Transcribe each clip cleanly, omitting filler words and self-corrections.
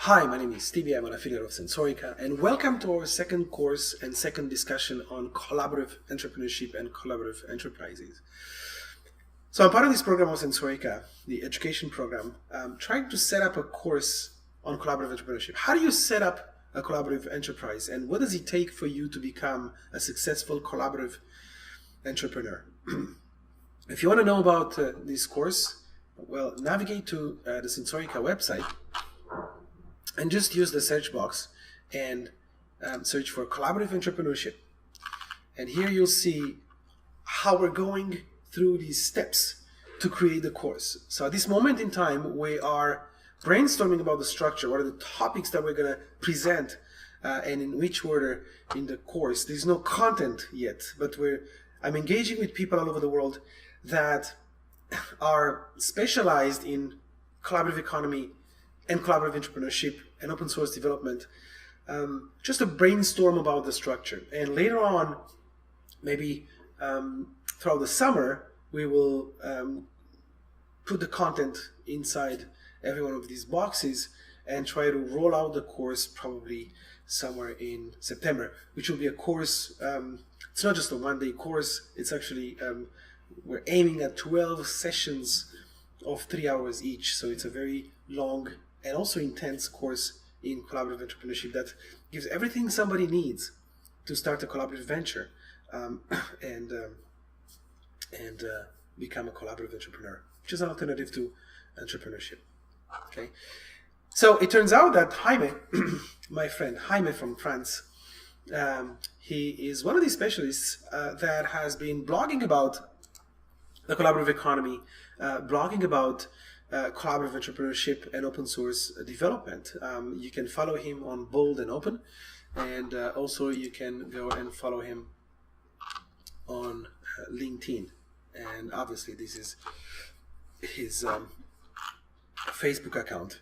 Hi, my name is Tibi. I'm an affiliate of Sensorica, and welcome to our second course and second discussion on collaborative entrepreneurship and collaborative enterprises. So I'm part of this program of Sensorica, the education program, trying to set up a course on collaborative entrepreneurship. How do you set up a collaborative enterprise, and what does it take for you to become a successful collaborative entrepreneur? If you want to know about this course, well, navigate to the Sensorica website and just use the search box and search for collaborative entrepreneurship. And here you'll see how we're going through these steps to create the course. So at this moment in time, we are brainstorming about the structure. What are the topics that we're going to present and in which order in the course. There's no content yet, but I'm engaging with people all over the world that are specialized in collaborative economy and collaborative entrepreneurship and open source development, just to brainstorm about the structure. And later on, maybe throughout the summer, we will put the content inside every one of these boxes and try to roll out the course probably somewhere in September, which will be a course. It's not just a one-day course. It's actually, we're aiming at 12 sessions of 3 hours each. So it's a very long and also intense course in collaborative entrepreneurship that gives everything somebody needs to start a collaborative venture and become a collaborative entrepreneur, which is an alternative to entrepreneurship. Okay, so it turns out that Jaime, my friend Jaime from France, he is one of these specialists that has been blogging about the collaborative economy, blogging about collaborative entrepreneurship and open source development. You can follow him on Bold and Open, and also you can go and follow him on LinkedIn. And obviously this is his Facebook account.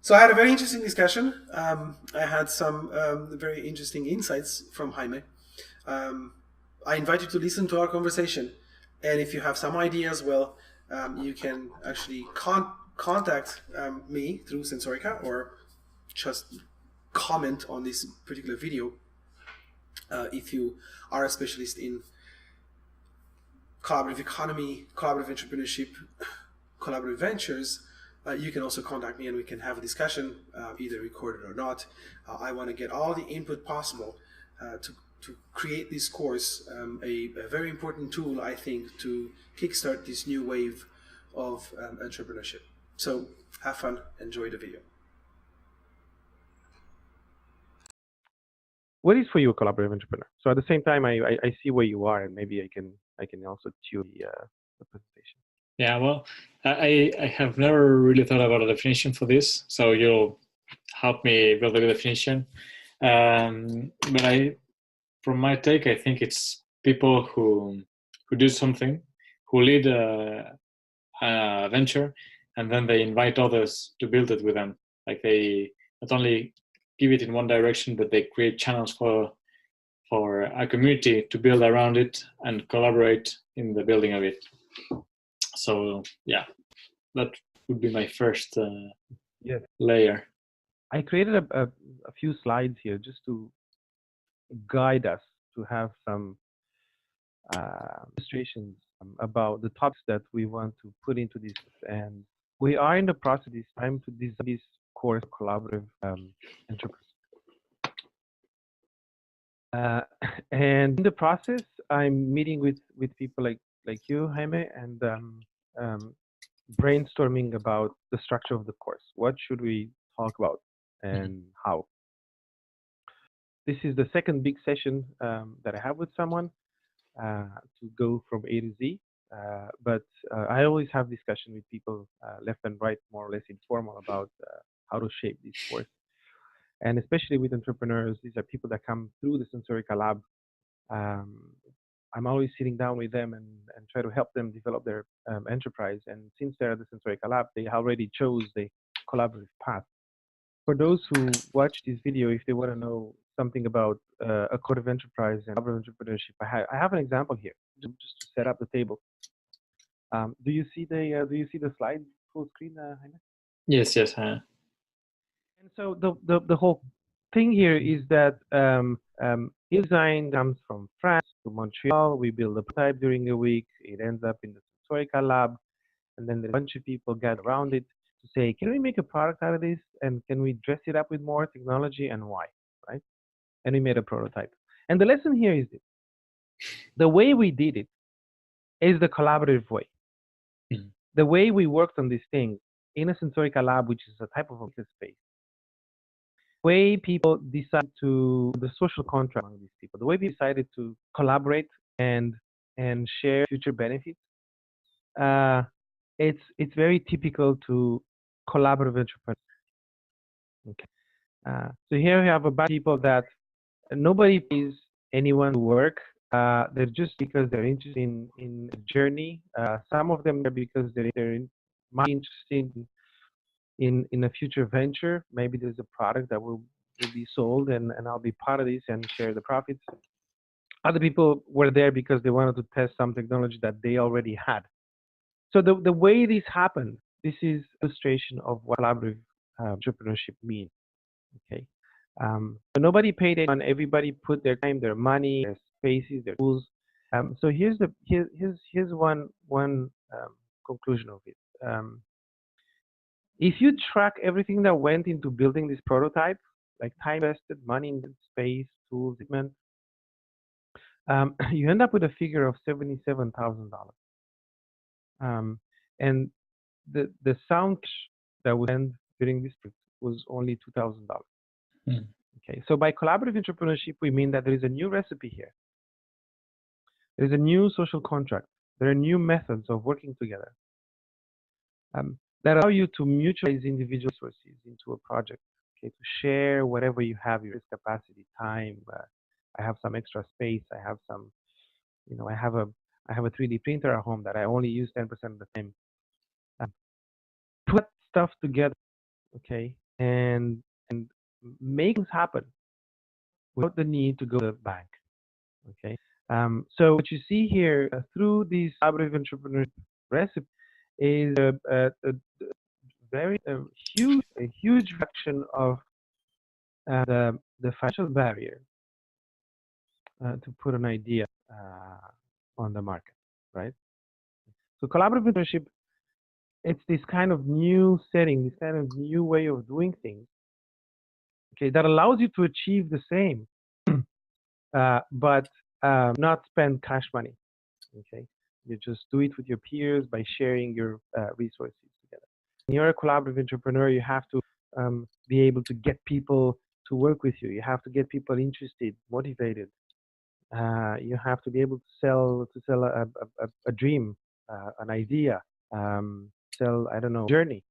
So I had a very interesting discussion. I had some very interesting insights from Jaime. I invite you to listen to our conversation. And if you have some ideas, well, you can actually contact me through Sensorica or just comment on this particular video if you are a specialist in collaborative economy, collaborative entrepreneurship, collaborative ventures. You can also contact me and we can have a discussion, either recorded or not. I want to get all the input possible to create this course, a very important tool, I think, to kickstart this new wave of entrepreneurship. So have fun, enjoy the video. What is for you a collaborative entrepreneur? So at the same time, I see where you are, and maybe I can also tune the presentation. Yeah, well, I have never really thought about a definition for this, so you'll help me build a definition. But from my take, I think it's people who do something, who lead a venture, and then they invite others to build it with them. Like they not only give it in one direction, but they create channels for a community to build around it and collaborate in the building of it. So yeah, that would be my first layer. I created a few slides here just to guide us to have some illustrations about the topics that we want to put into this. And we are in the process this time to design this course, collaborative enterprise. And in the process, I'm meeting with people like you, Jaime, and brainstorming about the structure of the course. What should we talk about and how? This is the second big session that I have with someone to go from A to Z. But I always have discussion with people left and right, more or less informal, about how to shape this course. And especially with entrepreneurs, these are people that come through the Sensorica lab. I'm always sitting down with them and try to help them develop their enterprise. And since they're at the Sensorica lab, they already chose the collaborative path. For those who watch this video, if they want to know something about a collaborative enterprise and collaborative entrepreneurship, I have an example here, just to set up the table. Do you see the slide full screen, Jaime? Yes. And so the whole thing here is that design comes from France to Montreal. We build a prototype during a week. It ends up in the Sensorica lab, and then there's a bunch of people gather around it to say, can we make a product out of this, and can we dress it up with more technology, and why, right? And we made a prototype. And the lesson here is this: the way we did it is the collaborative way. Mhm. The way we worked on these things in a Sensorica lab, which is a type of office space, way people decide to the social contract among these people, the way we decided to collaborate and share future benefits, uh, it's very typical to collaborative entrepreneurs. Okay. So here we have a bunch of people that nobody pays anyone to work. They're just because they're interested in a journey. Some of them are because might be interested in a future venture. Maybe there's a product that will be sold, and I'll be part of this and share the profits. Other people were there because they wanted to test some technology that they already had. So the way this happened, this is illustration of what collaborative entrepreneurship means. Okay. So nobody paid anyone. Everybody put their time, their money, their spaces, their tools. So here's one conclusion of it. If you track everything that went into building this prototype, like time invested, money in space, tools, equipment, you end up with a figure of $77,000. And the sound that was spent during this project was only $2,000. Mhm. Okay, so by collaborative entrepreneurship, we mean that there is a new recipe here. There is a new social contract. There are new methods of working together that allow you to mutualize individual resources into a project. Okay, to share whatever you have, your capacity, time. I have some extra space. I have some, I have a 3D printer at home that I only use 10% of the time. Put stuff together, okay, and make things happen without the need to go to the bank. Okay. So what you see here through this collaborative entrepreneurship recipe is a very huge reduction of the financial barrier to put an idea on the market, right? So collaborative entrepreneurship, it's this kind of new setting, this kind of new way of doing things, okay, that allows you to achieve the same, but not spend cash money. Okay, you just do it with your peers by sharing your resources together. When you're a collaborative entrepreneur, you have to be able to get people to work with you. You have to get people interested, motivated. You have to be able to sell a dream, an idea, sell, I don't know, journey.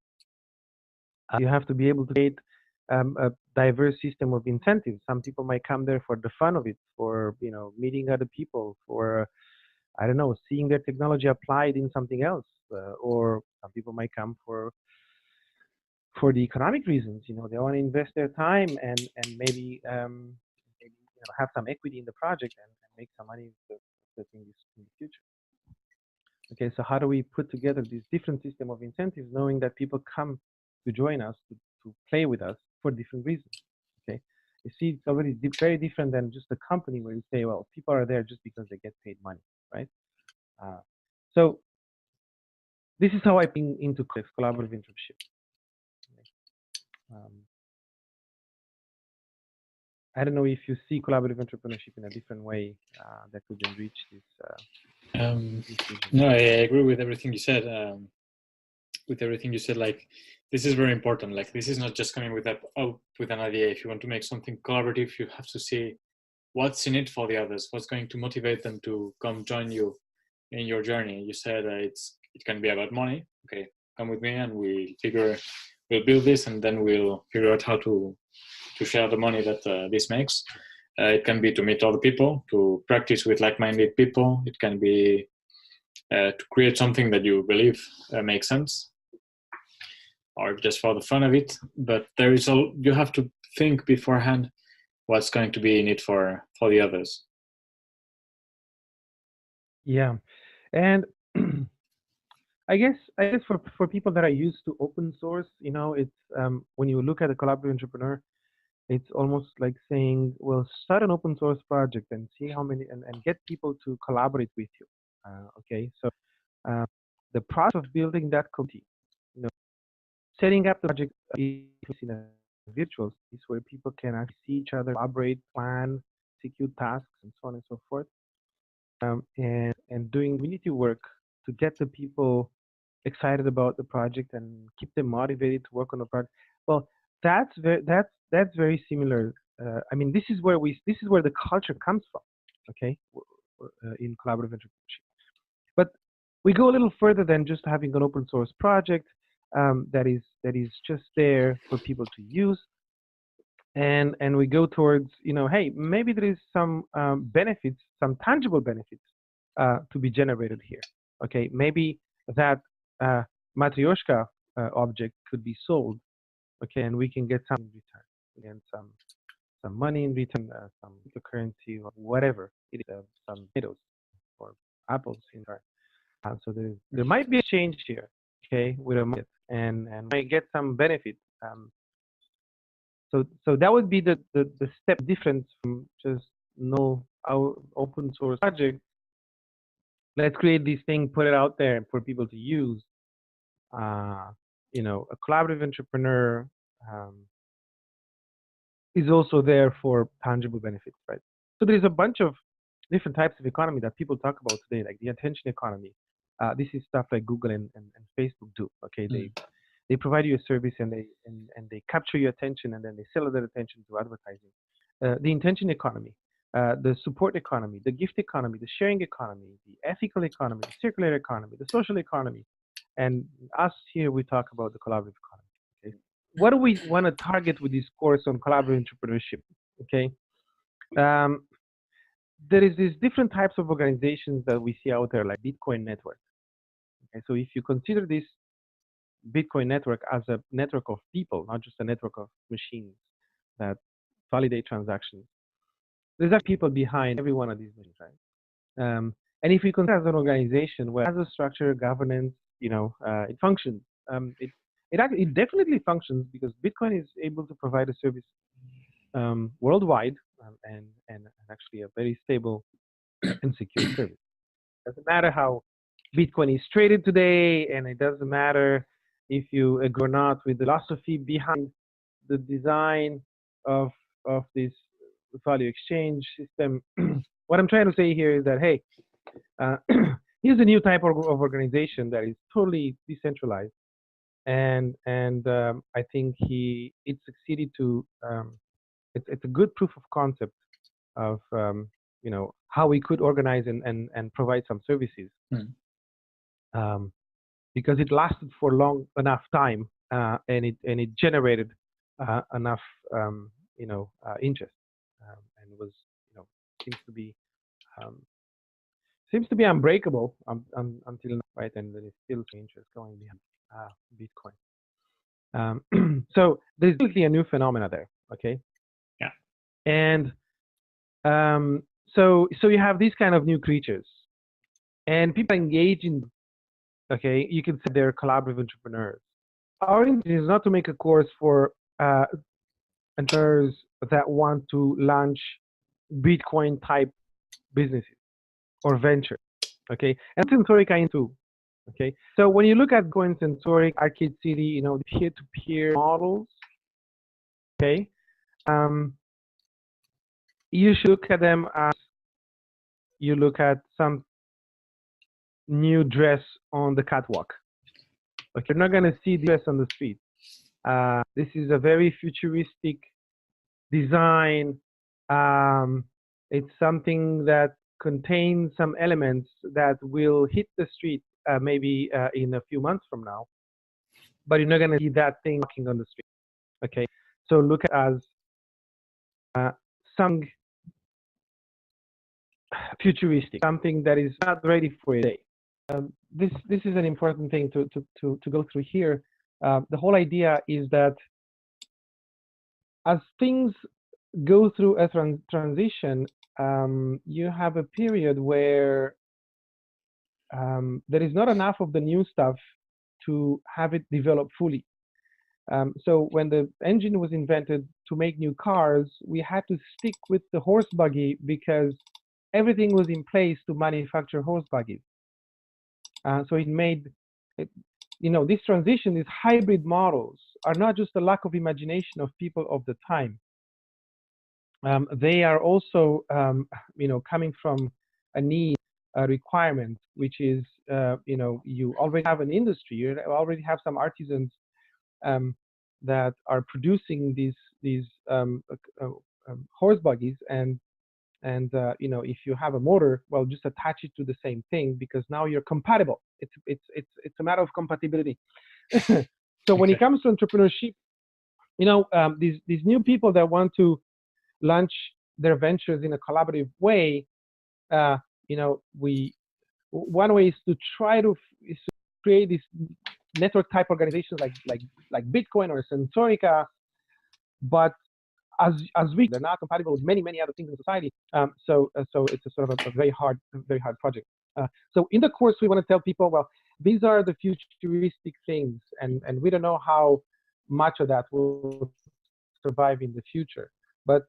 You have to be able to create a diverse system of incentives. Some people might come there for the fun of it, for meeting other people, for I don't know, seeing their technology applied in something else, or some people might come for the economic reasons. They want to invest their time and maybe have some equity in the project and make some money in the future. Okay, so how do we put together this different system of incentives, knowing that people come to join us to play with us for different reasons? Okay, you see, it's already very different than just a company where you say, well, people are there just because they get paid money, right? So this is how I bring into collaborative entrepreneurship. I don't know if you see collaborative entrepreneurship in a different way that could enrich this. No, I agree with everything you said. Like, this is very important. Like, this is not just coming with an idea. If you want to make something collaborative, you have to see what's in it for the others. What's going to motivate them to come join you in your journey. You said it can be about money. Okay, come with me and we'll build this, and then we'll figure out how to share the money that this makes. It can be to meet other people, to practice with like-minded people. It can be to create something that you believe makes sense, or just for the fun of it. But you have to think beforehand what's going to be in it for the others. Yeah, and I guess for people that are used to open source, it's when you look at a collaborative entrepreneur, it's almost like saying, well, start an open source project and see how many and get people to collaborate with you. Okay, so uh, the process of building that community, you know, setting up the project is in a virtual space where people can actually see each other, collaborate, plan, execute tasks, and so on and so forth, and doing community work to get the people excited about the project and keep them motivated to work on the project. Well, that's very similar. I mean, this is where the culture comes from. Okay, in collaborative entrepreneurship. But we go a little further than just having an open source project that is just there for people to use, and we go towards, hey, maybe there is some benefits, some tangible benefits to be generated here. Okay, maybe that Matryoshka object could be sold. Okay, and we can get some in return, again, some money in return, some cryptocurrency or whatever it is, some tomatoes or apples in return. So there might be a change here, okay, with a market, and might get some benefit. So that would be the step difference from just our open source project. Let's create this thing, put it out there for people to use. A collaborative entrepreneur is also there for tangible benefits, right? So there's a bunch of different types of economy that people talk about today, like the attention economy. This is stuff like Google and Facebook do. Okay, they provide you a service and they capture your attention and then they sell that attention to advertising. The intention economy, the support economy, the gift economy, the sharing economy, the ethical economy, the circular economy, the social economy, and us here we talk about the collaborative economy. Okay, what do we want to target with this course on collaborative entrepreneurship? Okay, there is these different types of organizations that we see out there, like Bitcoin network. Okay, so if you consider this Bitcoin network as a network of people, not just a network of machines that validate transactions, there's actually people behind every one of these machines, right? And if we consider as an organization where it has a structure, governance, it functions. It definitely functions because Bitcoin is able to provide a service worldwide and actually a very stable and secure service. Doesn't matter how Bitcoin is traded today, and it doesn't matter if you agree or not with the philosophy behind the design of this value exchange system. What I'm trying to say here is that, hey, here's a new type of organization that is totally decentralized, and I think it succeeded to. It's a good proof of concept of how we could organize and provide some services. Because it lasted for long enough time and it generated enough interest and was seems to be unbreakable until now, right? And there is still interest going behind Bitcoin. So there's definitely a new phenomena there, okay? Yeah. And so you have these kind of new creatures, and people engage in. Okay, you can say they're collaborative entrepreneurs. Our intention is not to make a course for entrepreneurs that want to launch Bitcoin type businesses or ventures. Okay, and Sensorica into. Okay, so when you look at Bitcoin, Sensorica, Arcade City, the peer-to-peer models. Okay, you should look at them as you look at some new dress on the catwalk. Okay, you're not going to see dress on the street. This is a very futuristic design. It's something that contains some elements that will hit the street maybe in a few months from now, but you're not going to see that thing walking on the street. Okay, so look at it as something futuristic, something that is not ready for a day. This is an important thing to go through here. The whole idea is that as things go through a transition, you have a period where there is not enough of the new stuff to have it develop fully. So when the engine was invented to make new cars, we had to stick with the horse buggy because everything was in place to manufacture horse buggies. So it made, it, this transition, these hybrid models are not just a lack of imagination of people of the time. They are also, coming from a need, a requirement, which is, you already have an industry, you already have some artisans that are producing these horse buggies, and if you have a motor, well, just attach it to the same thing because now you're compatible. It's a matter of compatibility. So when it comes to entrepreneurship, these new people that want to launch their ventures in a collaborative way, one way is to try to create these network type organizations like Bitcoin or Sensorica, but they're not compatible with many other things in society. So it's a sort of a very hard project. So in the course, we want to tell people, well, these are the futuristic things, and we don't know how much of that will survive in the future. But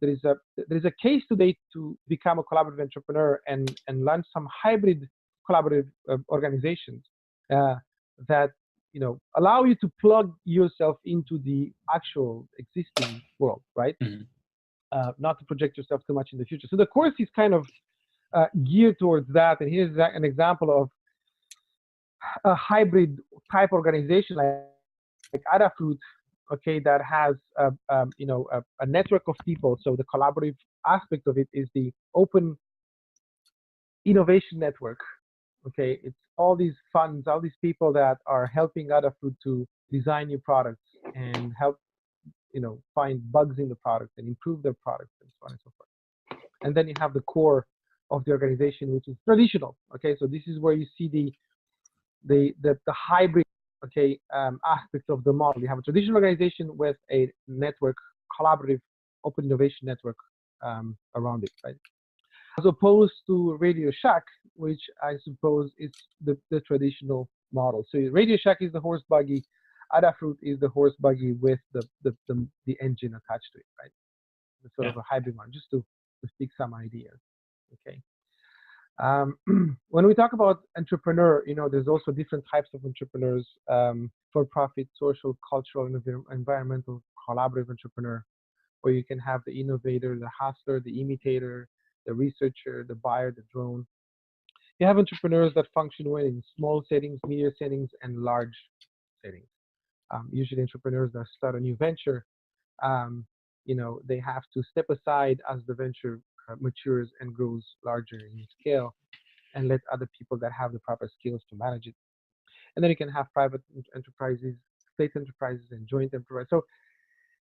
there is a case today to become a collaborative entrepreneur and launch some hybrid collaborative organizations that allow you to plug yourself into the actual existing world, right? Mm-hmm. Not to project yourself too much in the future. So the course is kind of geared towards that. And here's an example of a hybrid type organization like Adafruit, okay, that has a network of people. So the collaborative aspect of it is the open innovation network. Okay, it's all these funds, all these people that are helping Adafruit to design new products and help find bugs in the product and improve their products and so on and so forth. And then you have the core of the organization, which is traditional. Okay, so this is where you see the hybrid, okay, aspects of the model. You have a traditional organization with a network, collaborative, open innovation network around it, right? As opposed to Radio Shack, which I suppose is the traditional model. So Radio Shack is the horse buggy, Adafruit is the horse buggy with the engine attached to it, right? It's sort of a hybrid one, just to speak some ideas, okay? When we talk about entrepreneur, there's also different types of entrepreneurs: for-profit, social, cultural, and environmental, collaborative entrepreneur, where you can have the innovator, the hustler, the imitator, the researcher, the buyer, the drone. You have entrepreneurs that function well in small settings, medium settings, and large settings. Usually entrepreneurs that start a new venture, they have to step aside as the venture matures and grows larger in scale, and let other people that have the proper skills to manage it. And then you can have private enterprises, state enterprises, and joint enterprises. So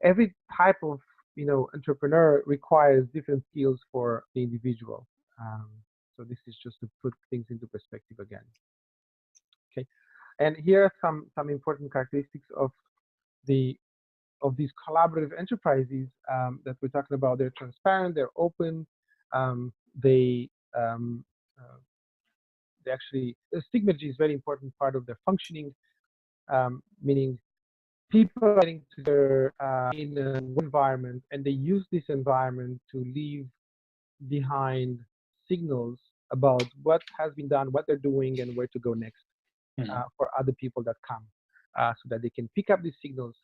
every type of entrepreneur requires different skills for the individual. So this is just to put things into perspective again. Okay, and here are some important characteristics of these collaborative enterprises that we're talking about. They're transparent, they're open, they actually, the stigmergy is a very important part of their functioning, meaning people are getting together in an environment, and they use this environment to leave behind signals about what has been done, what they're doing, and where to go next for other people that come, so that they can pick up these signals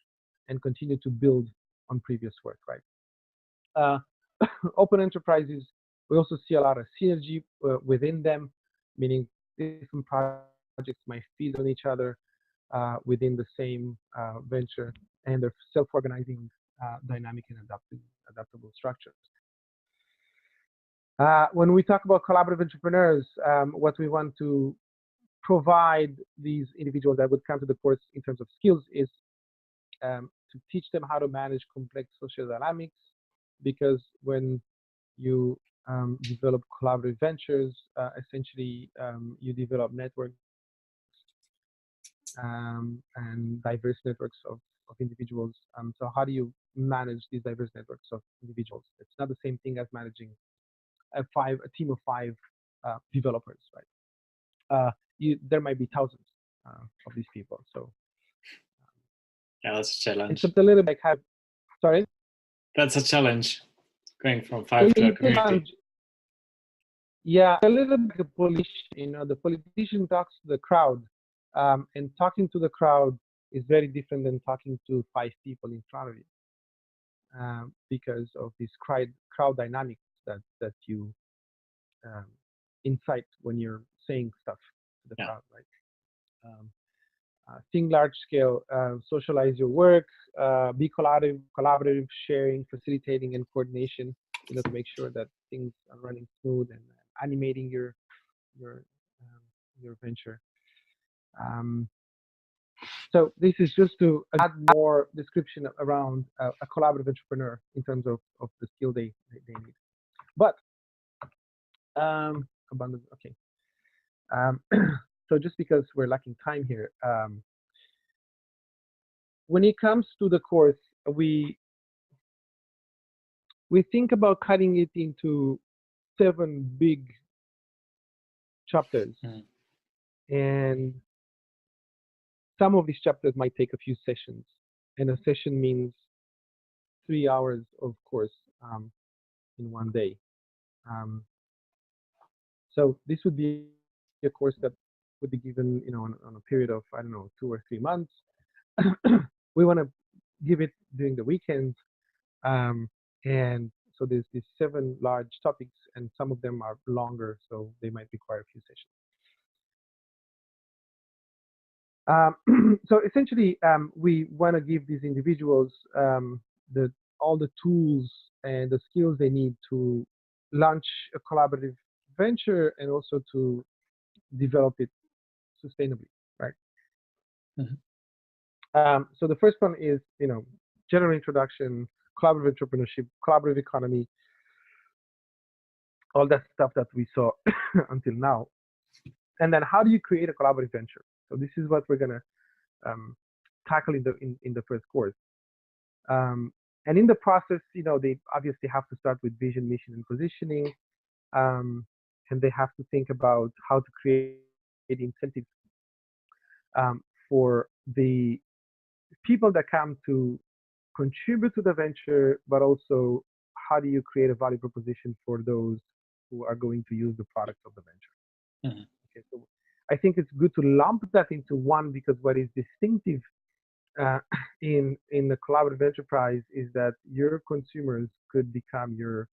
and continue to build on previous work, right? Open enterprises, we also see a lot of synergy within them, meaning different projects might feed on each other within the same venture, and they're self-organizing, dynamic and adaptable structures. When we talk about collaborative entrepreneurs, what we want to provide these individuals that would come to the course in terms of skills is to teach them how to manage complex social dynamics, because when you develop collaborative ventures, essentially you develop networks and diverse networks of individuals. So how do you manage these diverse networks of individuals? It's not the same thing as managing a team of 5 developers, right? there might be thousands of these people. So Yeah, that's a challenge. it's a little bit like sorry. That's a challenge, going from So 5 to a you can community. yeah, a little bit like a politician. The politician talks to the crowd, and talking to the crowd is very different than talking to 5 people in front of you, because of this crowd dynamics that you incite when you're saying stuff to the crowd, right? Think large scale, socialize your work, be collaborative, sharing, facilitating, and coordination, to make sure that things are running smooth, and animating your venture. So this is just to add more description around a collaborative entrepreneur in terms of the skill they need. But abundance, okay. So just because we're lacking time here, when it comes to the course, we think about cutting it into 7 big chapters, and some of these chapters might take a few sessions, and a session means 3 hours of course in one day. So this would be a course that would be given, on a period of, I don't know, 2 or 3 months. We want to give it during the weekends, and so there's these 7 large topics, and some of them are longer, so they might require a few sessions. So essentially, we want to give these individuals all the tools and the skills they need to launch a collaborative venture, and also to develop it sustainably, right? So the first one is, general introduction, collaborative entrepreneurship, collaborative economy, all that stuff that we saw until now. And then how do you create a collaborative venture? So this is what we're gonna tackle in the first course. And in the process, they obviously have to start with vision, mission, and positioning, and they have to think about how to create incentives for the people that come to contribute to the venture, but also how do you create a value proposition for those who are going to use the product of the venture. Okay, so I think it's good to lump that into one, because what is distinctive in the collaborative enterprise is that your consumers could become your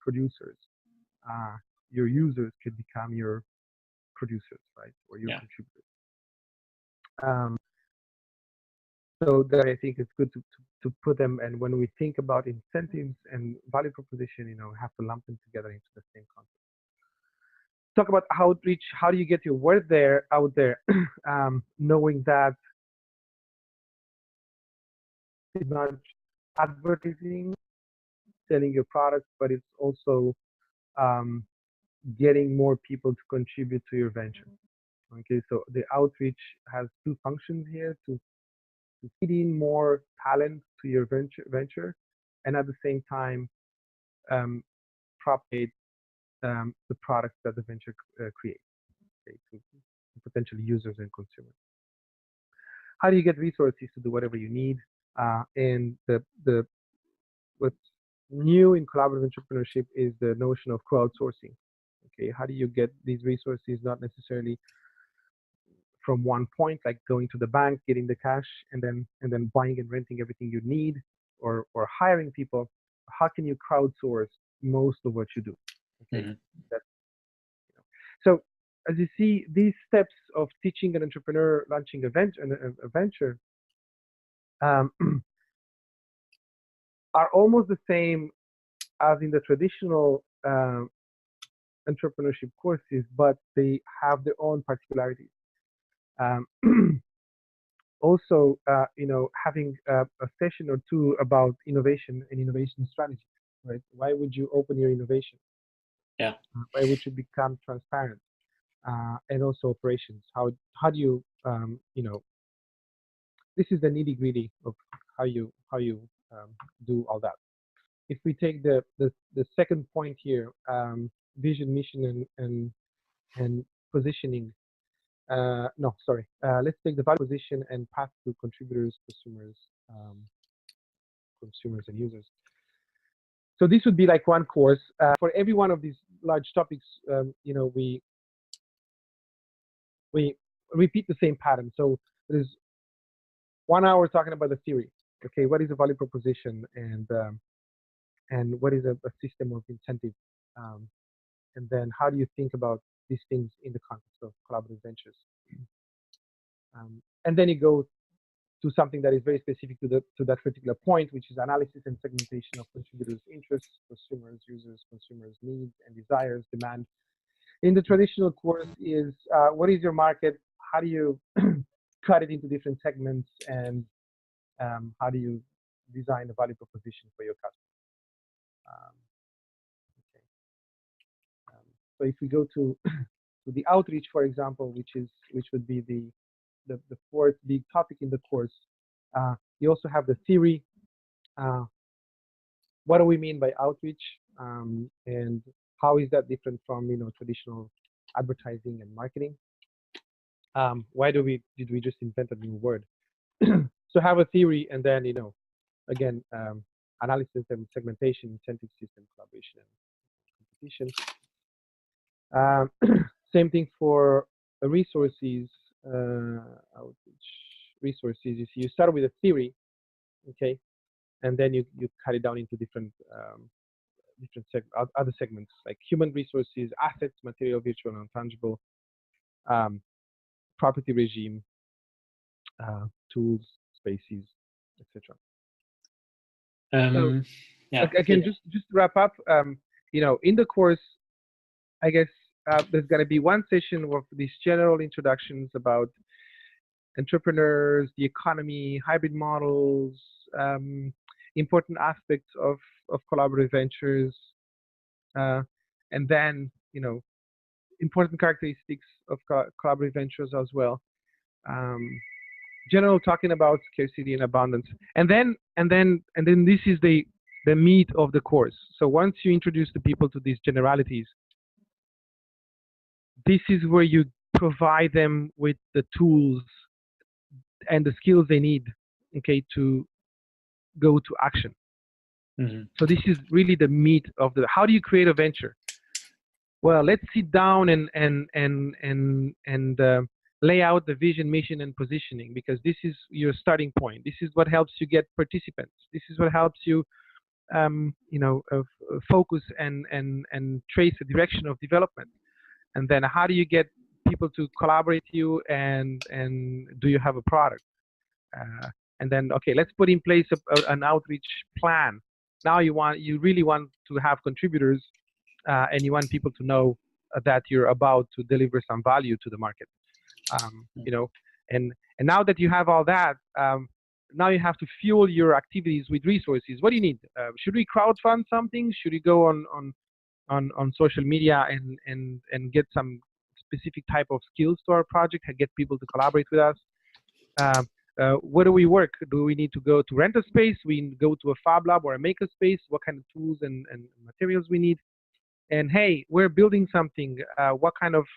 producers, your users could become your producers, right, or your contributors. So that I think it's good to put them, and when we think about incentives and value proposition, we have to lump them together into the same concept. Talk about outreach. How do you get your word out there, knowing that it's not advertising, selling your product, but it's also getting more people to contribute to your venture. Okay, so the outreach has 2 functions here: to feed in more talent to your venture, and at the same time propagate the products that the venture creates, okay, to potential users and consumers. How do you get resources to do whatever you need? And what's new in collaborative entrepreneurship is the notion of crowdsourcing. Okay, how do you get these resources, not necessarily from one point, like going to the bank, getting the cash, and then buying and renting everything you need, or hiring people? How can you crowdsource most of what you do? Okay, so as you see, these steps of teaching an entrepreneur launching a venture are almost the same as in the traditional entrepreneurship courses, but they have their own particularities. Also, having a session or 2 about innovation and innovation strategy, right? Why would you open your innovation? Yeah. Why would you become transparent? And also operations. How do you, this is the nitty gritty of how you do all that. If we take the second point here, vision, mission, and positioning, no, sorry. Let's take the value proposition and path to contributors, consumers and users. So this would be like one course. For every one of these large topics, we repeat the same pattern. So there's 1 hour talking about the theory. Okay, what is a value proposition, and what is a system of incentive, and then how do you think about these things in the context of collaborative ventures, and then you go to something that is very specific to that particular point, which is analysis and segmentation of contributors' interests, consumers, users, consumers' needs and desires, demand. In the traditional course is what is your market? How do you cut it into different segments, and how do you design a value proposition for your customer? Okay. So if we go to the outreach, for example, which would be the fourth big topic in the course, you also have the theory. What do we mean by outreach, and how is that different from traditional advertising and marketing? Why did we just invent a new word? So have a theory, and then again, analysis and segmentation, incentive system, collaboration, and competition. Same thing for resources. Outreach resources. You start with a theory, okay, and then you cut it down into different other segments like human resources, assets, material, virtual, and tangible, property regime, tools, spaces, etc. So Yeah. again, just to wrap up, in the course, I guess there's going to be one session of these general introductions about entrepreneurs, the economy, hybrid models, important aspects of collaborative ventures, and then important characteristics of collaborative ventures as well. General talking about scarcity and abundance, and then this is the meat of the course. So once you introduce the people to these generalities, this is where you provide them with the tools and the skills they need, okay, to go to action. Mm-hmm. So this is really the meat of how do you create a venture? Well, let's sit down and lay out the vision, mission, and positioning, because this is your starting point. This is what helps you get participants. This is what helps you, focus and trace the direction of development. And then how do you get people to collaborate with you, and do you have a product? And then, okay, let's put in place an outreach plan. Now you really want to have contributors, and you want people to know that you're about to deliver some value to the market. And now that you have all that, now you have to fuel your activities with resources. What do you need? Should we crowdfund something? Should we go on social media and get some specific type of skills to our project and get people to collaborate with us? Where do we work? Do we need to go to rent a space? We go to a fab lab or a maker space? What kind of tools and materials we need? And hey, we're building something. What kind of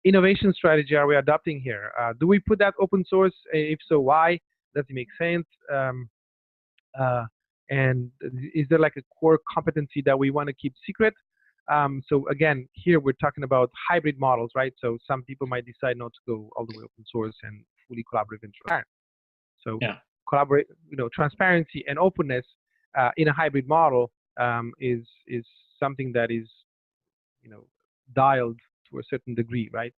innovation strategy are we adopting here? Do we put that open source? If so, why? Does it make sense? And is there like a core competency that we want to keep secret? So again, here we're talking about hybrid models, right? So some people might decide not to go all the way open source and fully collaborative and transparent. So transparency and openness in a hybrid model is something that is dialed to a certain degree, right?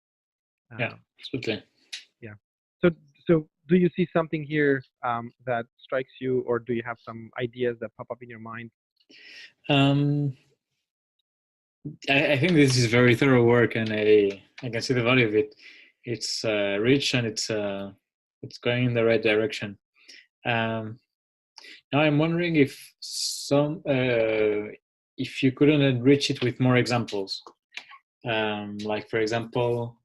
Yeah, absolutely. Yeah. So do you see something here that strikes you, or do you have some ideas that pop up in your mind? I think this is very thorough work, and I can see the value of it. It's rich, and it's going in the right direction. Now I'm wondering if you couldn't enrich it with more examples. Like, for example,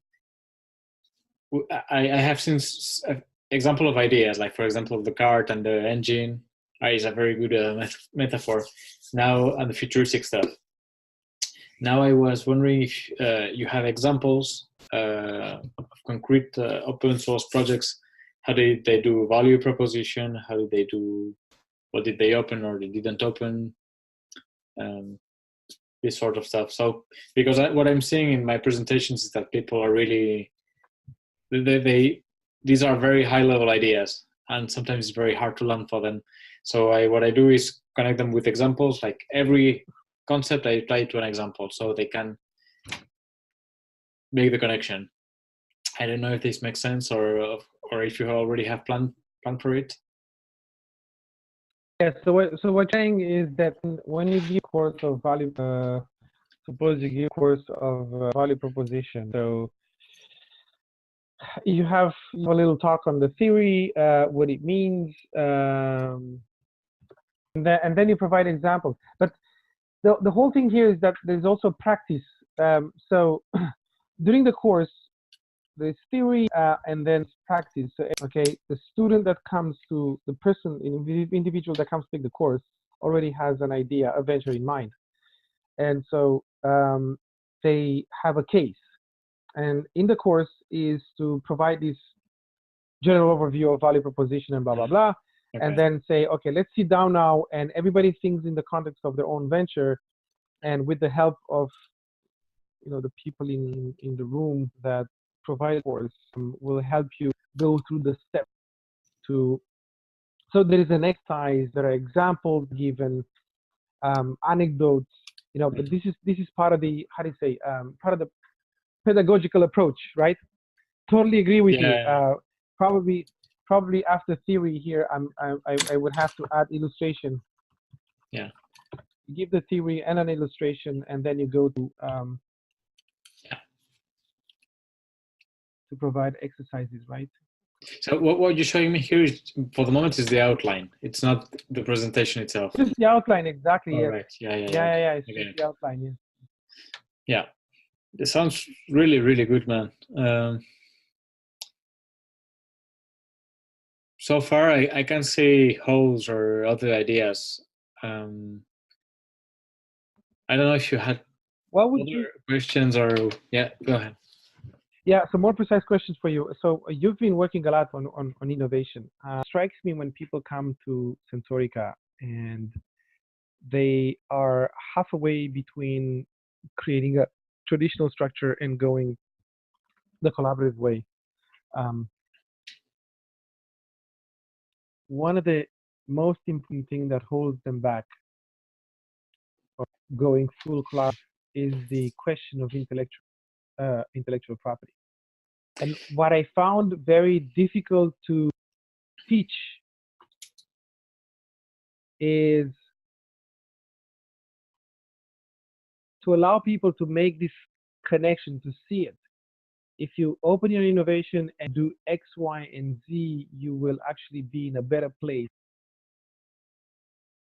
I have seen an example of ideas, like, for example, the cart and the engine is a very good metaphor. Now, and the futuristic stuff. Now I was wondering if you have examples of concrete open source projects, how did they do value proposition? How did they do? What did they open or they didn't open? This sort of stuff. So because what I'm seeing in my presentations is that people are really these are very high level ideas, and sometimes it's very hard to learn for them. So what I do is connect them with examples. Like every concept I apply to an example so they can make the connection. I don't know if this makes sense or if you already have planned for it. Yeah, so what you're saying is that when you give a course of value, suppose you give a course of value proposition, so you have a little talk on the theory, what it means, and then you provide examples. But the whole thing here is that there's also practice. So during the course, there's theory and then practice. So, okay, the student that comes to the person, individual that comes to take the course already has an idea, a venture in mind. And so they have a case. And in the course is to provide this general overview of value proposition and blah, blah, blah. Okay. And then say, okay, let's sit down now and everybody thinks in the context of their own venture and with the help of, the people in the room that provide course will help you go through the steps so there is an exercise, there are examples given, anecdotes, but this is part of the, part of the pedagogical approach, right? Totally agree with you. Probably after theory here, I would have to add illustration. Yeah. You give the theory and an illustration, and then you go to provide exercises, right? So what you're showing me here is, for the moment, is the outline. It's not the presentation itself. Just the outline, exactly. All yes. right. Yeah. It's just the outline. Yeah. Yeah. It sounds really, really good, man. So far, I can't see holes or other ideas. I don't know if you had other questions or go ahead. Yeah, so more precise questions for you. So you've been working a lot on innovation. Strikes me when people come to Sensorica and they are halfway between creating a traditional structure and going the collaborative way. One of the most important things that holds them back from going full collaborative is the question of intellectual property. And what I found very difficult to teach is to allow people to make this connection, to see it. If you open your innovation and do X, Y, and Z, you will actually be in a better place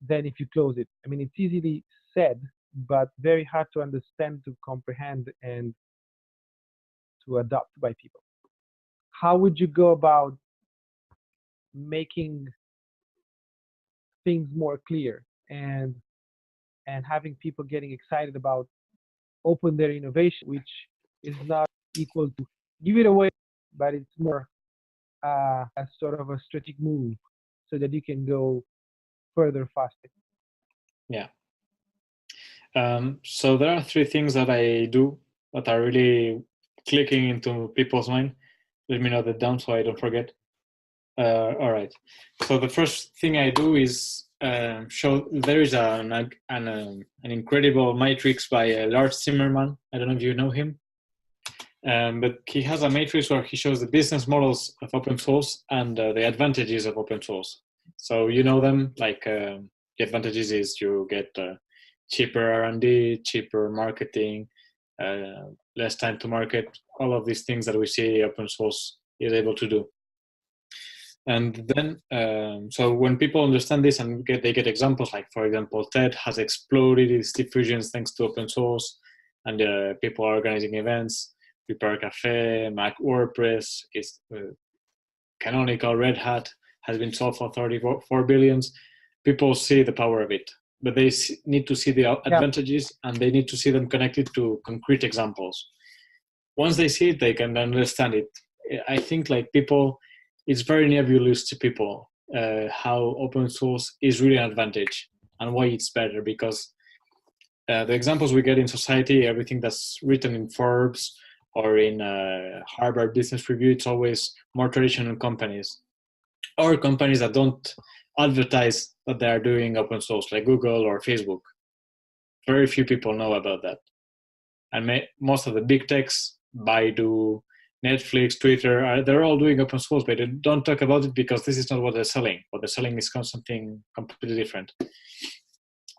than if you close it. I mean, it's easily said, but very hard to understand, to comprehend, and to adopt by people. How would you go about making things more clear and having people getting excited about open their innovation, which is not equal to give it away, but it's more a sort of a strategic move so that you can go further faster? Yeah. So there are three things that I do that are really clicking into people's mind. Let me note that down so I don't forget. All right. So the first thing I do is show there is an incredible matrix by Lars Zimmerman. I don't know if you know him, but he has a matrix where he shows the business models of open source and the advantages of open source. So you know them, like the advantages is you get cheaper R&D, cheaper marketing, less time to market, all of these things that we see open source is able to do. And then, so when people understand this and they get examples, like for example, TED has exploded its diffusions thanks to open source, and people are organizing events. Prepare Cafe, Mac WordPress, is Canonical, Red Hat has been sold for 34 billions. People see the power of it, but they need to see the advantages, and they need to see them connected to concrete examples. Once they see it, they can understand it. I think like people, it's very nebulous to people how open source is really an advantage and why it's better, because the examples we get in society, everything that's written in Forbes or in Harvard Business Review, it's always more traditional companies or companies that don't advertise that they are doing open source, like Google or Facebook. Very few people know about that. And most of the big techs, Baidu, Netflix, Twitter, they're all doing open source, but they don't talk about it because this is not what they're selling. What they're selling is something completely different.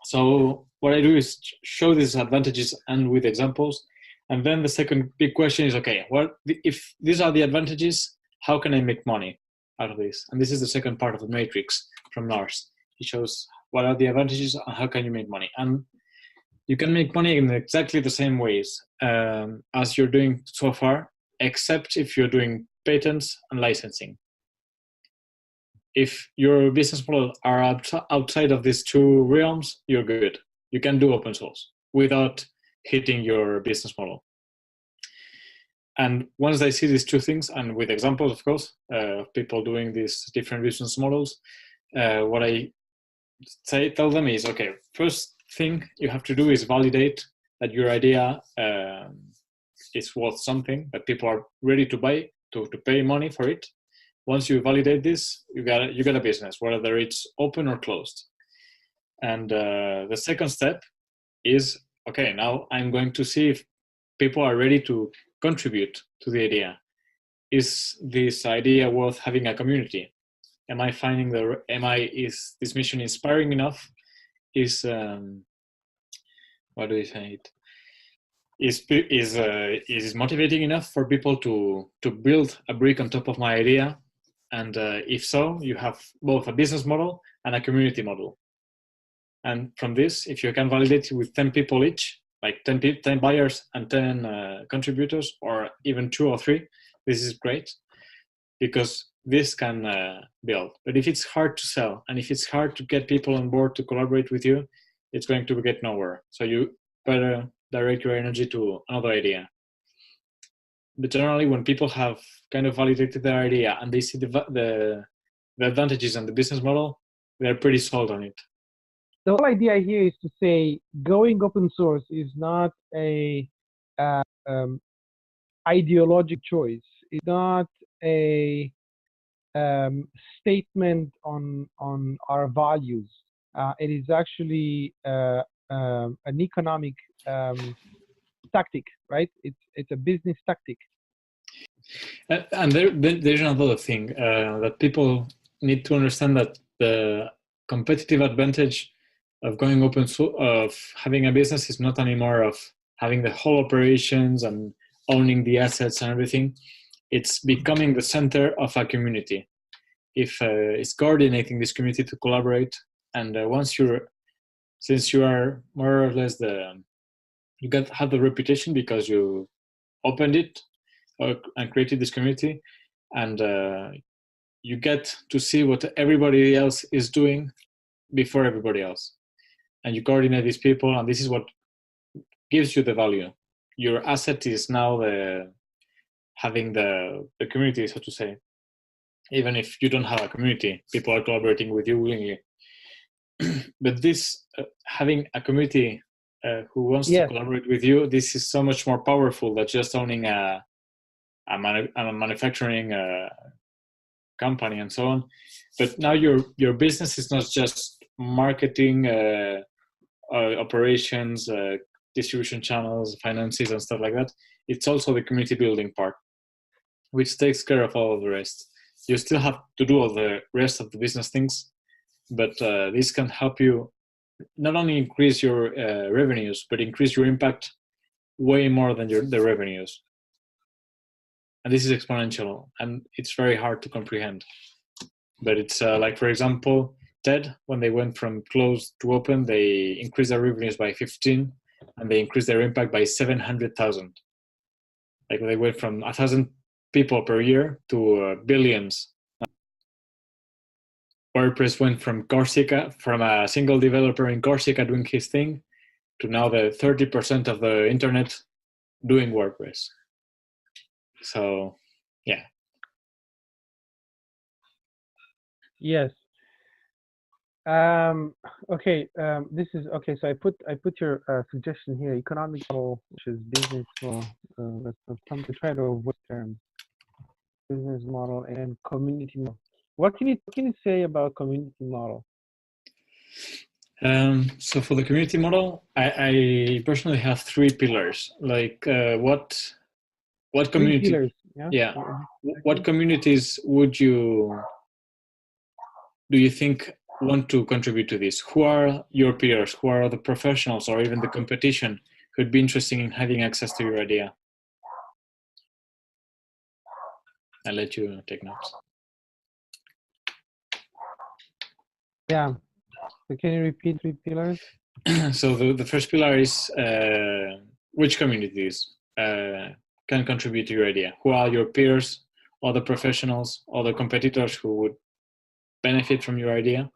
So what I do is show these advantages and with examples. And then the second big question is, okay, if these are the advantages, how can I make money out of this? And this is the second part of the matrix from Lars. He shows what are the advantages and how can you make money. And you can make money in exactly the same ways as you're doing so far, except if you're doing patents and licensing. If your business model are outside of these two realms, you're good. You can do open source without hitting your business model. And once I see these two things, and with examples, of course, of people doing these different business models, what I tell them is, okay, first thing you have to do is validate that your idea is worth something, that people are ready to buy, to pay money for it. Once you validate this, you got a business, whether it's open or closed. And the second step is, okay, now I'm going to see if people are ready to contribute to the idea. Is this idea worth having a community? Am I finding is this mission inspiring enough? Is what do we say it? Is motivating enough for people to build a brick on top of my idea? And if so, you have both a business model and a community model. And from this, if you can validate it with 10 people each, like 10 buyers and 10 contributors, or even 2 or 3, this is great, because this can build. But if it's hard to sell, and if it's hard to get people on board to collaborate with you, it's going to get nowhere. So you better direct your energy to another idea. But generally, when people have kind of validated their idea and they see the advantages and the business model, they're pretty sold on it. The whole idea here is to say going open source is not a ideologic choice. It's not a statement on our values. It is actually an economic tactic, right? It's a business tactic. And there's another thing that people need to understand, that the competitive advantage of going open source, of having a business, is not anymore of having the whole operations and owning the assets and everything. It's becoming the center of a community. If it's coordinating this community to collaborate, and since you are more or less you have the reputation because you opened it and created this community, and you get to see what everybody else is doing before everybody else, and you coordinate these people, and this is what gives you the value. Your asset is now having the community, so to say. Even if you don't have a community, people are collaborating with you willingly. But this having a community who wants to collaborate with you, this is so much more powerful than just owning a manufacturing company and so on. But now your business is not just marketing, operations, distribution channels, finances, and stuff like that. It's also the community building part, which takes care of all of the rest. You still have to do all the rest of the business things, but this can help you not only increase your revenues, but increase your impact way more than the revenues. And this is exponential, and it's very hard to comprehend. But it's like, for example, TED, when they went from closed to open, they increased their revenues by 15, and they increased their impact by 700,000. Like they went from 1,000 people per year to billions. WordPress went from Corsica, from a single developer in Corsica doing his thing, to now the 30% of the internet doing WordPress. So, yeah, Yes. Okay. This is okay. So I put your suggestion here. Economic model, which is business model. Let's come to try to avoid terms. Business model and community model. What can you say about community model? So for the community model, I personally have three pillars. Like what Three community? pillars. Yeah. What communities do you think want to contribute to this? Who are your peers? Who are the professionals or even the competition who'd be interested in having access to your idea? I'll let you take notes. Yeah. So can you repeat three pillars? So the first pillar is which communities can contribute to your idea? Who are your peers, other professionals, other competitors who would benefit from your idea?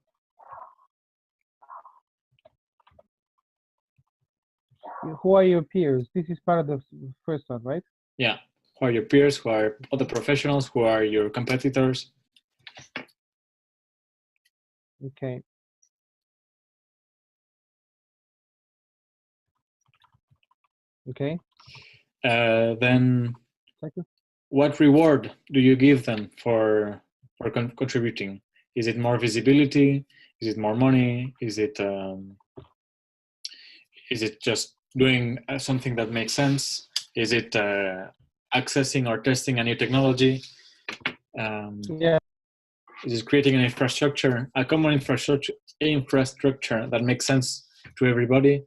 Who are your peers? This is part of the first one, right? Yeah. Who are your peers? Who are other professionals? Who are your competitors? Okay. Okay. Then Second. what reward do you give them for contributing? Is it more visibility? Is it more money? Is it just doing something that makes sense? Is it accessing or testing a new technology? Yeah. Is it creating an infrastructure, a common infrastructure that makes sense to everybody?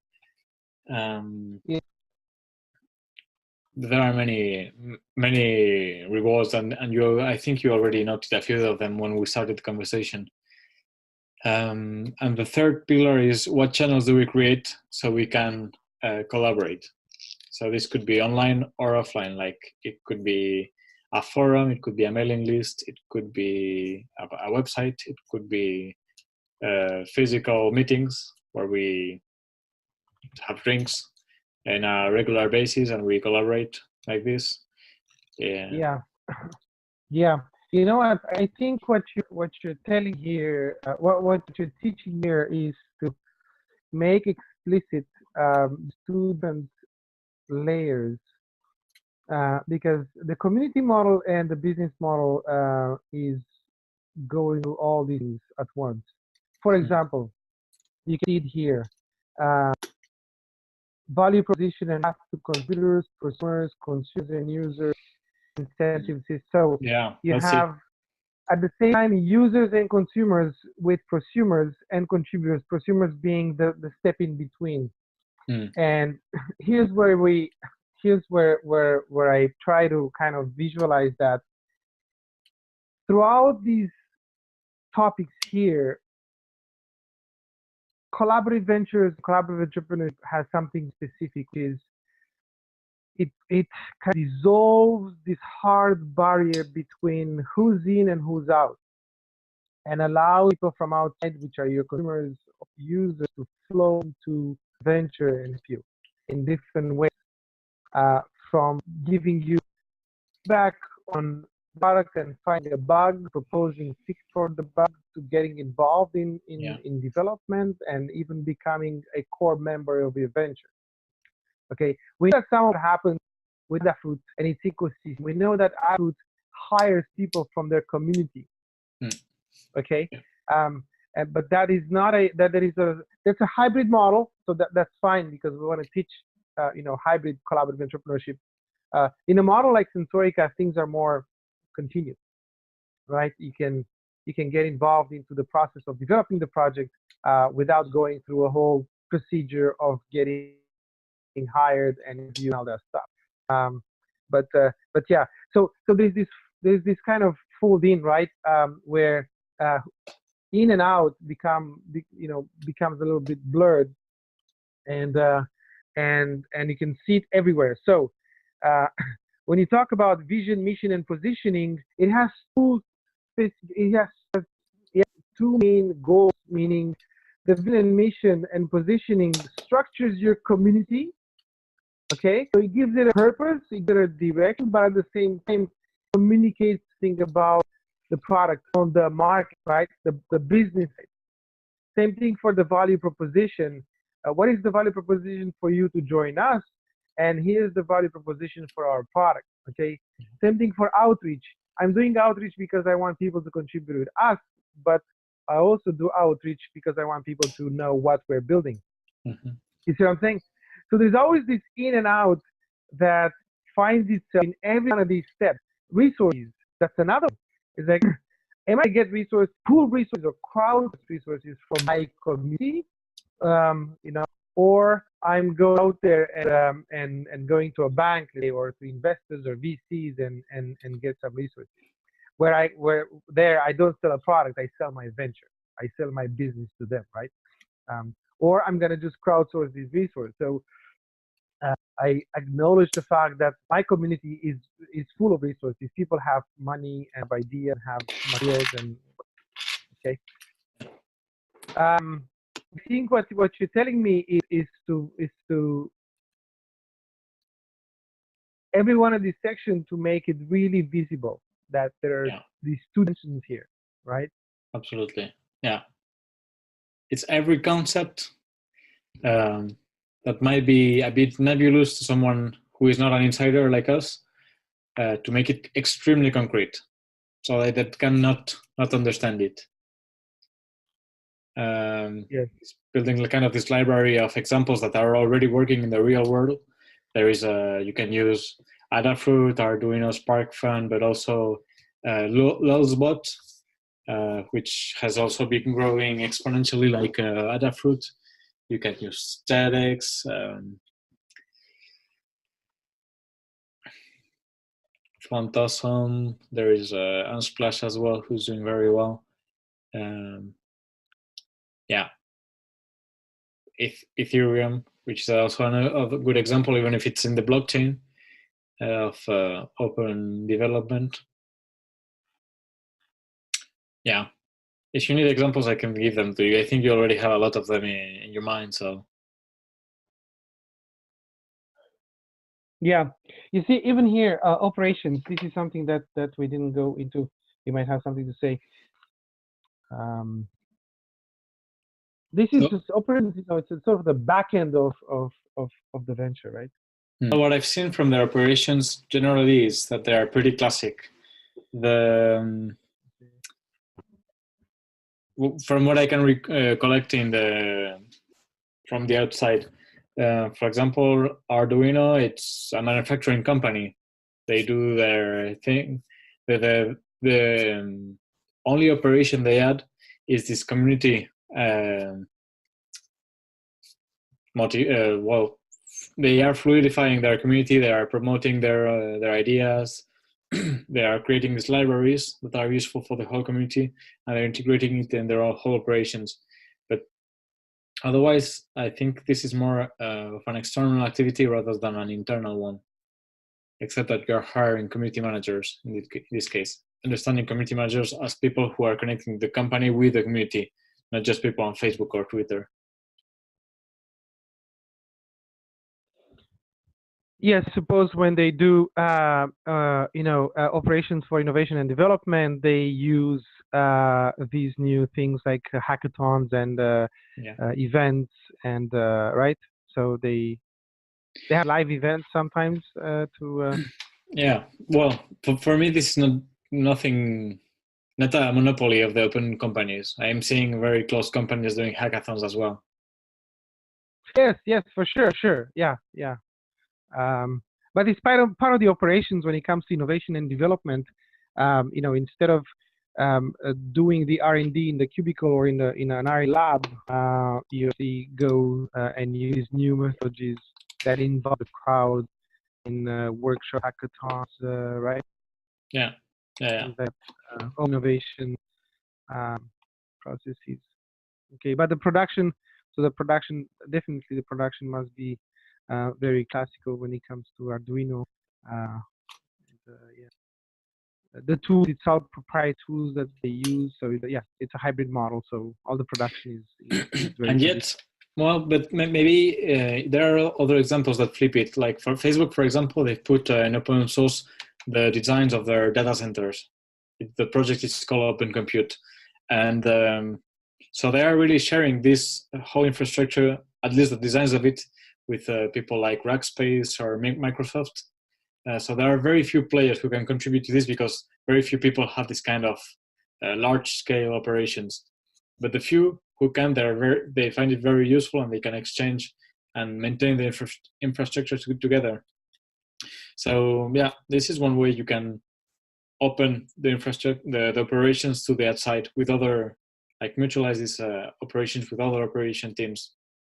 Yeah. There are many rewards, and I think you already noted a few of them when we started the conversation. And the third pillar is what channels do we create so we can collaborate. So this could be online or offline. Like it could be a forum, it could be a mailing list, it could be a website, it could be physical meetings where we have drinks on a regular basis and we collaborate like this. Yeah. Yeah. You know what? I think what you're telling here, what you're teaching here is to make explicit student layers, because the community model and the business model is going through all these at once. For example, you can see it here. Value proposition and path to contributors, consumers, and users, incentives. So Yeah, you have at the same time users and consumers with prosumers and contributors, prosumers being the step in between. And here's where I try to kind of visualize that throughout these topics here, collaborative ventures, collaborative entrepreneurship has something specific. Is it kind of dissolves this hard barrier between who's in and who's out, and allow people from outside, which are your consumers, users, to flow into venture and you in different ways, from giving you feedback on product and finding a bug, proposing fix for the bug, to getting involved in development and even becoming a core member of your venture. Okay, we know some of what happens with Fruit and its ecosystem. We know that Fruit hires people from their community. Okay, but that is not that's a hybrid model, so that's fine because we want to teach hybrid collaborative entrepreneurship. In a model like Sensorica, things are more continuous, right? You can get involved into the process of developing the project without going through a whole procedure of getting hired and interviewing all that stuff. But yeah, so there's this kind of fold in, right, where in and out becomes a little bit blurred, and you can see it everywhere. So when you talk about vision, mission, and positioning, it has two main goals, meaning the vision, mission, and positioning structures your community. Okay, so it gives it a purpose, it gives it a direction, but at the same time communicates things about the product on the market, right? The business. Same thing for the value proposition. What is the value proposition for you to join us? And here's the value proposition for our product. Okay. Same thing for outreach. I'm doing outreach because I want people to contribute with us, but I also do outreach because I want people to know what we're building. Mm-hmm. You see what I'm saying? So there's always this in and out that finds itself in every one of these steps. Resources, that's another one. It's like, am I get resources, pool resources or crowd resources from my community, or I'm going out there and going to a bank or to investors or VCs and get some resources. Where I don't sell a product, I sell my venture. I sell my business to them, right? Or I'm gonna just crowdsource these resources. So I acknowledge the fact that my community is full of resources. People have money and have ideas and have materials and okay. I think what you're telling me is to every one of these sections to make it really visible that there are these two dimensions here, right? Absolutely, yeah. It's every concept that might be a bit nebulous to someone who is not an insider like us, to make it extremely concrete, so that cannot not understand it. Yes. Building kind of this library of examples that are already working in the real world. There is you can use Adafruit, Arduino, SparkFun, but also Lulzbot, which has also been growing exponentially like Adafruit. You can use TEDx. Fantasm. There is Unsplash as well, who's doing very well. Yeah. Ethereum, which is also a good example, even if it's in the blockchain of open development. Yeah. If you need examples, I can give them to you. I think you already have a lot of them in your mind, so. Yeah, you see, even here, operations. This is something that we didn't go into. You might have something to say. This is just operations. It's sort of the back end of the venture, right? What I've seen from their operations generally is that they are pretty classic. From what I can collect from the outside. For example, Arduino, it's a manufacturing company. They do their thing. The only operation they add is this community. They are fluidifying their community. They are promoting their ideas. They are creating these libraries that are useful for the whole community, and they're integrating it in their whole operations. But otherwise, I think this is more of an external activity rather than an internal one, except that you're hiring community managers in this case. Understanding community managers as people who are connecting the company with the community, not just people on Facebook or Twitter. Yes, suppose when they do, operations for innovation and development, they use these new things like hackathons and events, and right. So they have live events sometimes to. Yeah, well, for me, this is not a monopoly of the open companies. I am seeing very close companies doing hackathons as well. Yes, for sure, yeah. But it's part of the operations when it comes to innovation and development. Instead of doing the R&D in the cubicle or in an R&D lab, you see go and use new methodologies that involve the crowd in workshop hackathons, right? Yeah. That innovation processes. Okay, but the production must be very classical when it comes to Arduino. The tools, it's all proprietary tools that they use. So it's a hybrid model. So all the production is very and yet, well, but maybe there are other examples that flip it. Like for Facebook, for example, they put in open source the designs of their data centers. The project is called Open Compute, and so they are really sharing this whole infrastructure, at least the designs of it, with people like Rackspace or Microsoft. So there are very few players who can contribute to this because very few people have this kind of large-scale operations. But the few who can, they find it very useful, and they can exchange and maintain the infrastructure together. So yeah, this is one way you can open the infrastructure, the operations to the outside with other, like mutualize these operations with other operation teams.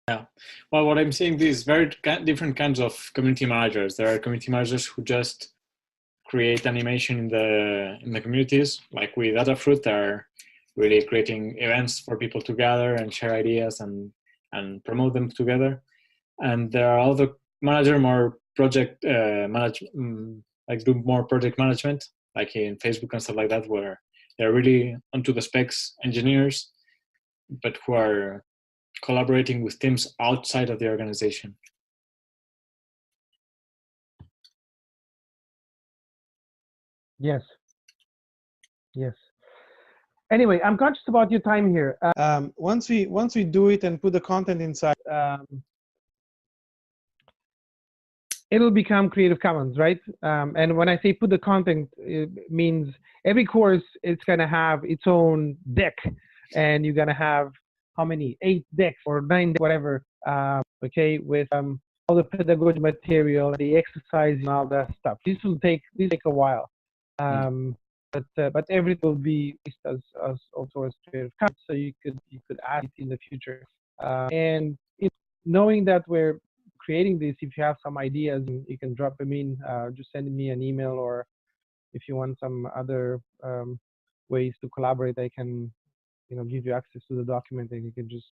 Yeah. Well, what I'm seeing is very different kinds of community managers. There are community managers who just create animation in the communities, like with Adafruit, they're really creating events for people to gather and share ideas and promote them together. And there are other more project like do more project management, like in Facebook and stuff like that, where they're really onto the specs engineers, but who are collaborating with teams outside of the organization. Yes. Yes. Anyway, I'm conscious about your time here. Once we do it and put the content inside, it'll become Creative Commons, right? And when I say put the content, it means every course it's gonna have its own deck, and you're gonna have how many? 8 decks or 9 decks, whatever. Okay, with all the pedagogy material, the exercise, and all that stuff. This will take a while. But everything will be as open source Creative Commons, so you could add it in the future. And knowing that we're creating this, if you have some ideas, you can drop them in. Just send me an email, or if you want some other ways to collaborate, I can give you access to the document, and you can just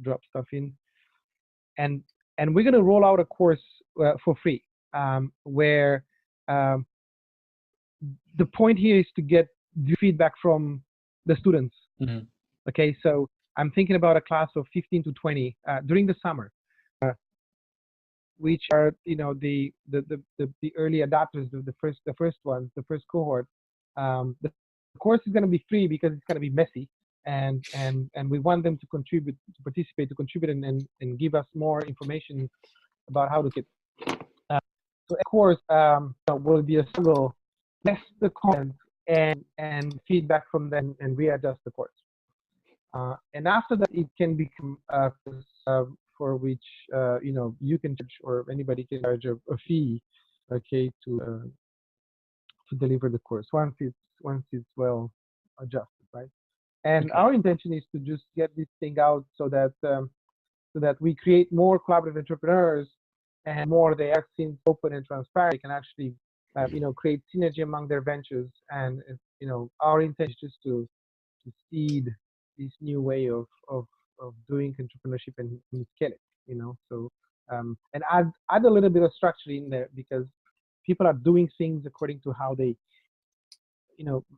drop stuff in. And we're gonna roll out a course for free, where the point here is to get the feedback from the students. Mm-hmm. Okay, so I'm thinking about a class of 15 to 20 during the summer, which are the early adopters, the first ones, the first cohort. The course is going to be free because it's going to be messy, and we want them to participate, and give us more information about how to get. So of course, will be a struggle. Test the content and feedback from them, and readjust the course. And after that, it can become for which you can charge, or anybody can charge a fee, okay, to deliver the course once it's well adjusted, right? And Okay. our intention is to just get this thing out so that we create more collaborative entrepreneurs, and more they are seen open and transparent. They can actually create synergy among their ventures, and our intention is just to seed this new way of doing entrepreneurship and scale it. So and add a little bit of structure in there, because people are doing things according to how they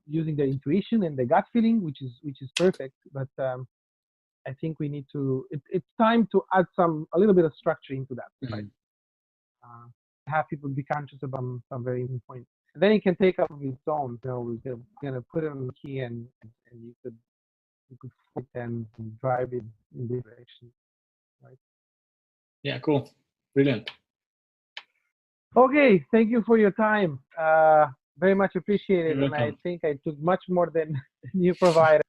using their intuition and their gut feeling, which is perfect. But I think we need to it's time to add a little bit of structure into that, Mm-hmm. right? Have people be conscious about some very important points, and then it can take up of its own. We're gonna put it on the key, and you could fit and drive it in this direction, right? Yeah, cool, brilliant. Okay, thank you for your time. Very much appreciated, You're and I welcome. think I took much more than you provided.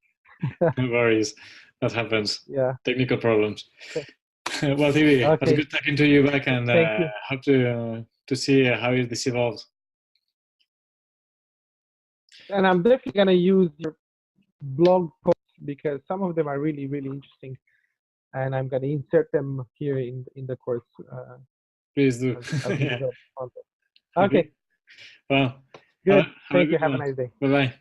No worries, that happens. Yeah. Technical problems. Okay. Well, Tibi, it was Okay. good talking to you back, and Thank you. hope to see how this evolves. And I'm definitely gonna use your blog posts, because some of them are really, really interesting, and I'm gonna insert them here in the course. Please do. As we Yeah. develop content. Okay. Okay. Well, Good. have a Thank you. good Have a one. nice day. Bye-bye.